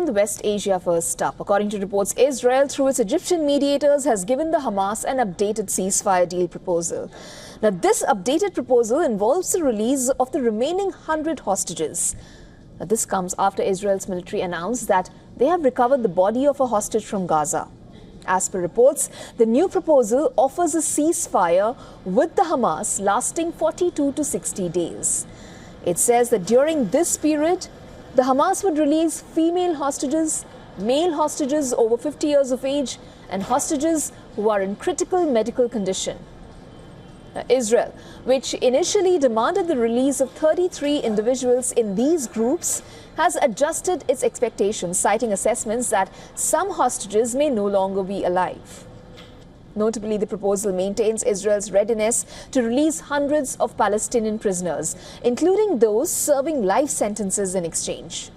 from the West Asia first up. According to reports, Israel, through its Egyptian mediators, has given the Hamas an updated ceasefire deal proposal. Now, this updated proposal involves the release of the remaining 100 hostages. Now, this comes after Israel's military announced that they have recovered the body of a hostage from Gaza. As per reports, the new proposal offers a ceasefire with the Hamas lasting 42 to 60 days. It says that during this period, the Hamas would release female hostages, male hostages over 50 years of age, and hostages who are in critical medical condition. Israel, which initially demanded the release of 33 individuals in these groups, has adjusted its expectations, citing assessments that some hostages may no longer be alive. Notably, the proposal maintains Israel's readiness to release hundreds of Palestinian prisoners, including those serving life sentences in exchange.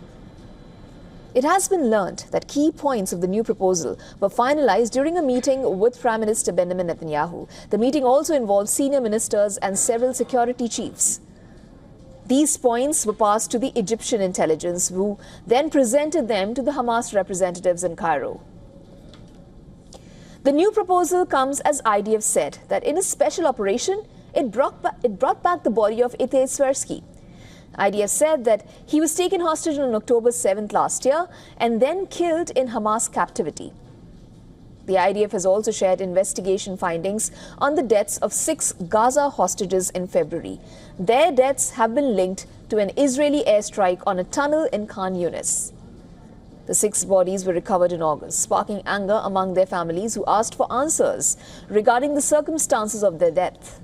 It has been learned that key points of the new proposal were finalized during a meeting with Prime Minister Benjamin Netanyahu. The meeting also involved senior ministers and several security chiefs. These points were passed to the Egyptian intelligence, who then presented them to the Hamas representatives in Cairo. The new proposal comes as IDF said that in a special operation, it brought back the body of Itay Swersky. IDF said that he was taken hostage on October 7th last year and then killed in Hamas captivity. The IDF has also shared investigation findings on the deaths of 6 Gaza hostages in February. Their deaths have been linked to an Israeli airstrike on a tunnel in Khan Yunis. The 6 bodies were recovered in August, sparking anger among their families who asked for answers regarding the circumstances of their death.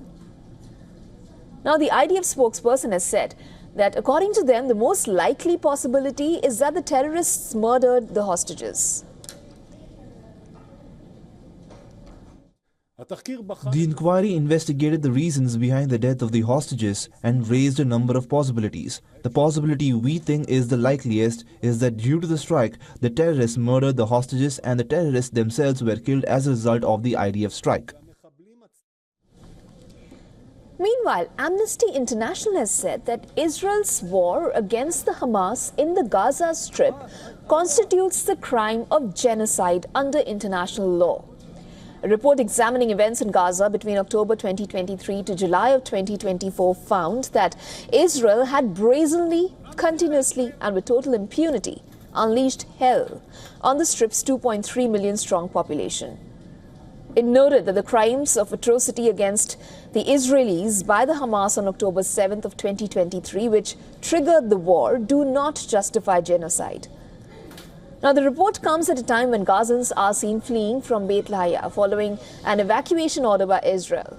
Now, the IDF spokesperson has said that according to them, the most likely possibility is that the terrorists murdered the hostages. The inquiry investigated the reasons behind the death of the hostages and raised a number of possibilities. The possibility we think is the likeliest is that due to the strike, the terrorists murdered the hostages and the terrorists themselves were killed as a result of the IDF strike. Meanwhile, Amnesty International has said that Israel's war against the Hamas in the Gaza Strip constitutes the crime of genocide under international law. A report examining events in Gaza between October 2023 to July of 2024 found that Israel had brazenly, continuously and with total impunity unleashed hell on the Strip's 2.3 million strong population. It noted that the crimes of atrocity against the Israelis by the Hamas on October 7th of 2023, which triggered the war, do not justify genocide. Now, the report comes at a time when Gazans are seen fleeing from Beit Lahia following an evacuation order by Israel.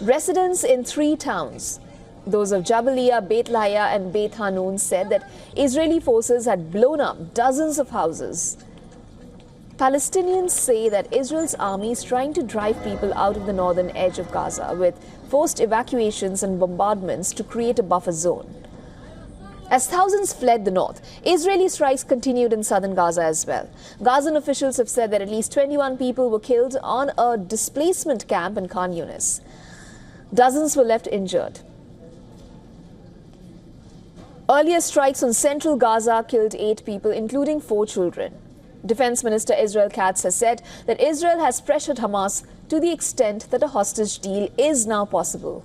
Residents in 3 towns, those of Jabalia, Beit Lahia and Beit Hanun, said that Israeli forces had blown up dozens of houses. Palestinians say that Israel's army is trying to drive people out of the northern edge of Gaza with forced evacuations and bombardments to create a buffer zone. As thousands fled the north, Israeli strikes continued in southern Gaza as well. Gazan officials have said that at least 21 people were killed on a displacement camp in Khan Yunis. Dozens were left injured. Earlier strikes on central Gaza killed 8 people, including 4 children. Defense Minister Israel Katz has said that Israel has pressured Hamas to the extent that a hostage deal is now possible.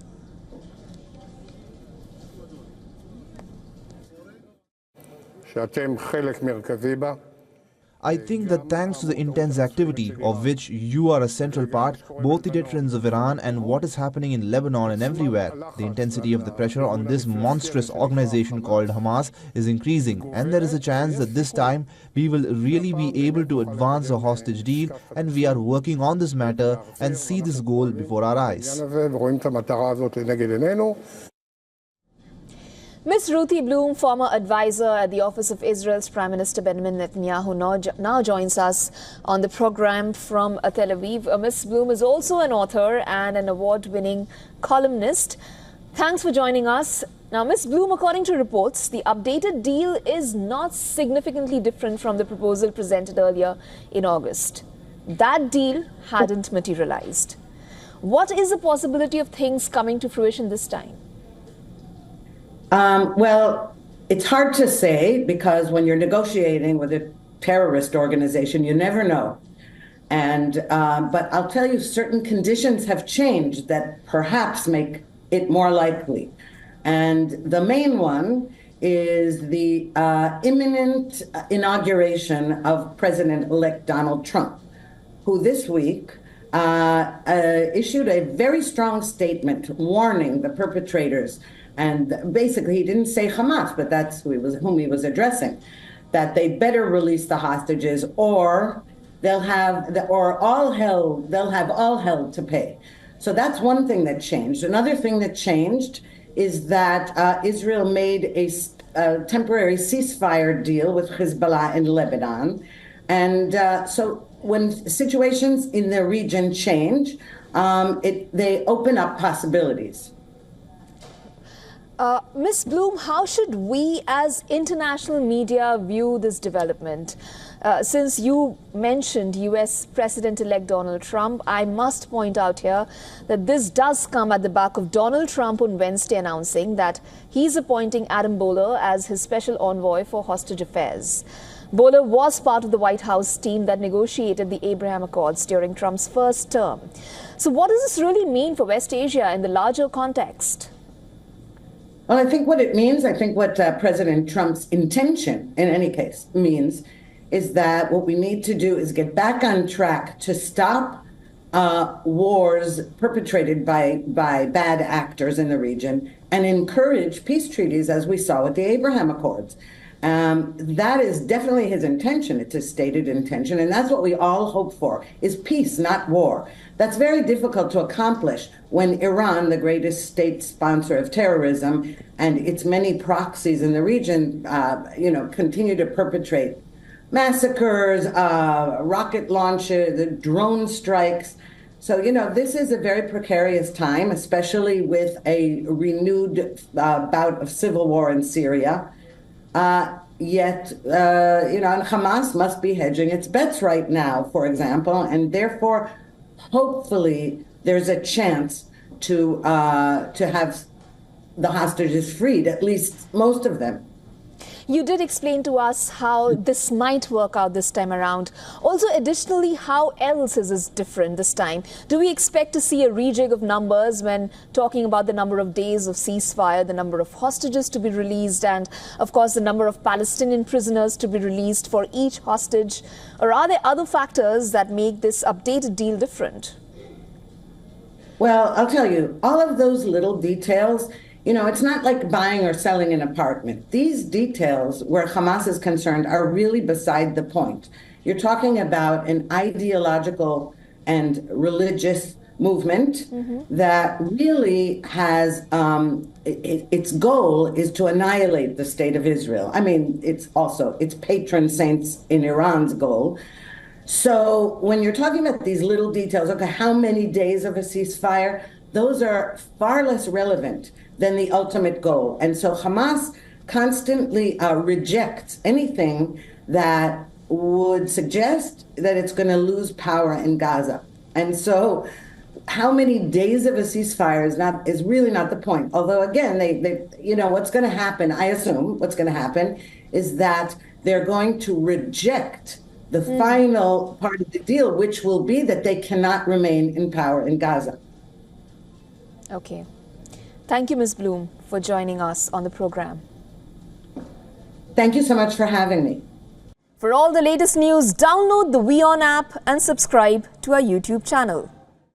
I think that thanks to the intense activity of which you are a central part, both the deterrence of Iran and what is happening in Lebanon and everywhere, the intensity of the pressure on this monstrous organization called Hamas is increasing, and there is a chance that this time we will really be able to advance a hostage deal, and we are working on this matter and see this goal before our eyes. Ms. Ruthie Bloom, former advisor at the office of Israel's Prime Minister Benjamin Netanyahu, now joins us on the program from Tel Aviv. Ms. Bloom is also an author and an award-winning columnist. Thanks for joining us. Now, Ms. Bloom, according to reports, the updated deal is not significantly different from the proposal presented earlier in August. That deal hadn't materialized. What is the possibility of things coming to fruition this time? Well, It's hard to say because when you're negotiating with a terrorist organization, you never know. But I'll tell you, certain conditions have changed that perhaps make it more likely. And the main one is the imminent inauguration of President-elect Donald Trump, who this week issued a very strong statement warning the perpetrators. And basically, he didn't say Hamas, but that's whom he was addressing, that they better release the hostages or they'll have all hell to pay. So that's one thing that changed. Another thing that changed is that Israel made a temporary ceasefire deal with Hezbollah in Lebanon. And so when situations in the region change, they open up possibilities. Ms. Bloom, how should we as international media view this development? Since you mentioned US President-elect Donald Trump, I must point out here that this does come at the back of Donald Trump on Wednesday announcing that he's appointing Adam Boehler as his special envoy for hostage affairs. Boehler was part of the White House team that negotiated the Abraham Accords during Trump's first term. So what does this really mean for West Asia in the larger context? Well, I think what President Trump's intention, in any case, means is that what we need to do is get back on track to stop wars perpetrated by bad actors in the region and encourage peace treaties, as we saw with the Abraham Accords. That is definitely his intention. It's his stated intention. And that's what we all hope for, is peace, not war. That's very difficult to accomplish when Iran, the greatest state sponsor of terrorism, and its many proxies in the region, continue to perpetrate massacres, rocket launches, drone strikes. So, this is a very precarious time, especially with a renewed bout of civil war in Syria. Yet, and Hamas must be hedging its bets right now, for example, and therefore, hopefully, there's a chance to have the hostages freed, at least most of them. You did explain to us how this might work out this time around. Also, additionally, how else is this different this time? Do we expect to see a rejig of numbers when talking about the number of days of ceasefire, the number of hostages to be released, and, of course, the number of Palestinian prisoners to be released for each hostage? Or are there other factors that make this updated deal different? Well, I'll tell you, all of those little details, it's not like buying or selling an apartment. These details, where Hamas is concerned, are really beside the point. You're talking about an ideological and religious movement that really has, its goal is to annihilate the state of Israel. I mean, it's also its patron saints in Iran's goal. So when you're talking about these little details, okay, how many days of a ceasefire? Those are far less relevant than the ultimate goal. And so Hamas constantly rejects anything that would suggest that it's going to lose power in Gaza. And so how many days of a ceasefire is really not the point. Although, again, they what's going to happen, I assume what's going to happen is that they're going to reject the final part of the deal, which will be that they cannot remain in power in Gaza. Okay. Thank you, Ms. Bloom, for joining us on the program. Thank you so much for having me. For all the latest news, download the WION app and subscribe to our YouTube channel.